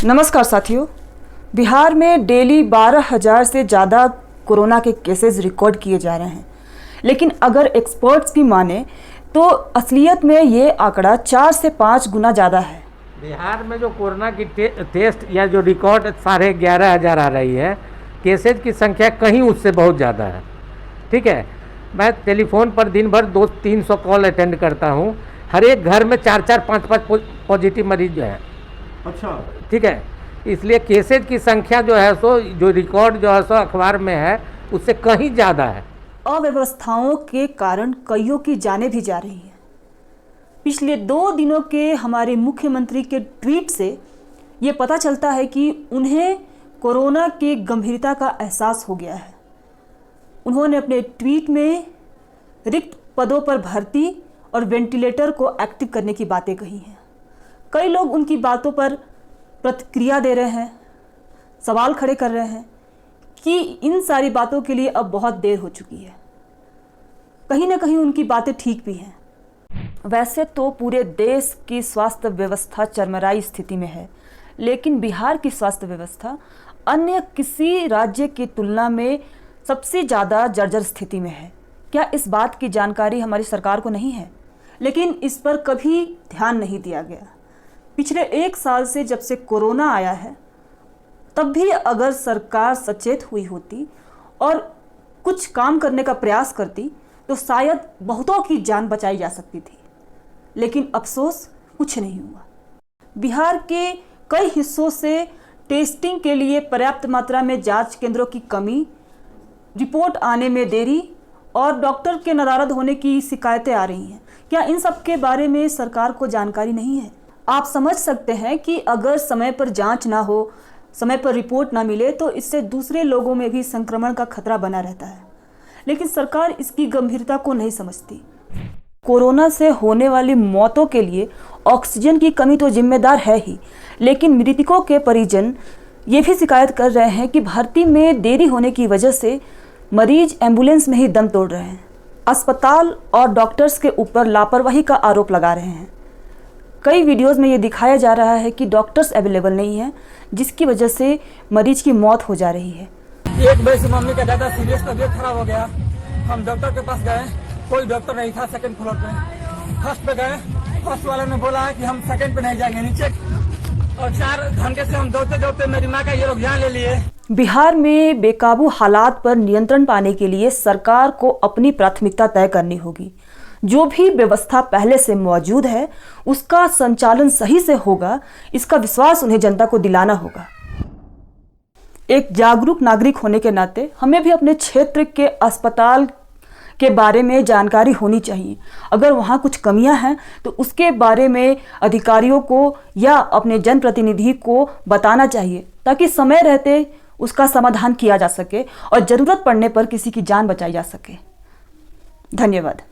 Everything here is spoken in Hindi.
नमस्कार साथियों, बिहार में डेली 12,000 से ज़्यादा कोरोना के केसेस रिकॉर्ड किए जा रहे हैं, लेकिन अगर एक्सपर्ट्स की माने तो असलियत में ये आंकड़ा 4 से 5 गुना ज़्यादा है। बिहार में जो कोरोना की टेस्ट या जो रिकॉर्ड 11,500 आ रही है, केसेज की संख्या कहीं उससे बहुत ज़्यादा है। ठीक है, मैं टेलीफोन पर दिन भर 200-300 कॉल अटेंड करता हूँ। हर एक घर में 4-4, 5-5 पॉजिटिव मरीज जो है। अच्छा, ठीक है, इसलिए केसेज की संख्या जो है सो जो रिकॉर्ड जो है सो अखबार में है उससे कहीं ज़्यादा है। अव्यवस्थाओं के कारण कईयों की जानें भी जा रही हैं। पिछले 2 दिनों के हमारे मुख्यमंत्री के ट्वीट से ये पता चलता है कि उन्हें कोरोना की गंभीरता का एहसास हो गया है। उन्होंने अपने ट्वीट में रिक्त पदों पर भर्ती और वेंटिलेटर को एक्टिव करने की बातें कही हैं। कई लोग उनकी बातों पर प्रतिक्रिया दे रहे हैं, सवाल खड़े कर रहे हैं कि इन सारी बातों के लिए अब बहुत देर हो चुकी है। कहीं ना कहीं उनकी बातें ठीक भी हैं। वैसे तो पूरे देश की स्वास्थ्य व्यवस्था चरमराई स्थिति में है, लेकिन बिहार की स्वास्थ्य व्यवस्था अन्य किसी राज्य की तुलना में सबसे ज़्यादा जर्जर स्थिति में है। क्या इस बात की जानकारी हमारी सरकार को नहीं है? लेकिन इस पर कभी ध्यान नहीं दिया गया। पिछले 1 साल से जब से कोरोना आया है, तब भी अगर सरकार सचेत हुई होती और कुछ काम करने का प्रयास करती तो शायद बहुतों की जान बचाई जा सकती थी, लेकिन अफसोस कुछ नहीं हुआ। बिहार के कई हिस्सों से टेस्टिंग के लिए पर्याप्त मात्रा में जांच केंद्रों की कमी, रिपोर्ट आने में देरी और डॉक्टर के नदारद होने की शिकायतें आ रही हैं। क्या इन सब के बारे में सरकार को जानकारी नहीं है? आप समझ सकते हैं कि अगर समय पर जांच ना हो, समय पर रिपोर्ट ना मिले तो इससे दूसरे लोगों में भी संक्रमण का खतरा बना रहता है, लेकिन सरकार इसकी गंभीरता को नहीं समझती। कोरोना से होने वाली मौतों के लिए ऑक्सीजन की कमी तो जिम्मेदार है ही, लेकिन मृतकों के परिजन ये भी शिकायत कर रहे हैं कि भर्ती में देरी होने की वजह से मरीज एम्बुलेंस में ही दम तोड़ रहे हैं। अस्पताल और डॉक्टर्स के ऊपर लापरवाही का आरोप लगा रहे हैं। कई वीडियोस में ये दिखाया जा रहा है कि डॉक्टर्स अवेलेबल नहीं है, जिसकी वजह से मरीज की मौत हो जा रही है। एक वैसे मम्मी का ज़्यादा सीरियस तबीयत खराब हो गया। हम डॉक्टर के पास गए, कोई डॉक्टर नहीं था। सेकंड फ्लोर पे, फर्स्ट पे गए, फर्स्ट वाले ने बोला है कि हम सेकंड पे नहीं जाएंगे, नीचे। और 4 घंटे से हम दौड़ते दौड़ते मेरी माँ का ये लोग जान ले लिए। बिहार में बेकाबू हालात पर नियंत्रण पाने के लिए सरकार को अपनी प्राथमिकता तय करनी होगी। जो भी व्यवस्था पहले से मौजूद है उसका संचालन सही से होगा, इसका विश्वास उन्हें जनता को दिलाना होगा। एक जागरूक नागरिक होने के नाते हमें भी अपने क्षेत्र के अस्पताल के बारे में जानकारी होनी चाहिए। अगर वहाँ कुछ कमियां हैं तो उसके बारे में अधिकारियों को या अपने जनप्रतिनिधि को बताना चाहिए, ताकि समय रहते उसका समाधान किया जा सके और ज़रूरत पड़ने पर किसी की जान बचाई जा सके। धन्यवाद।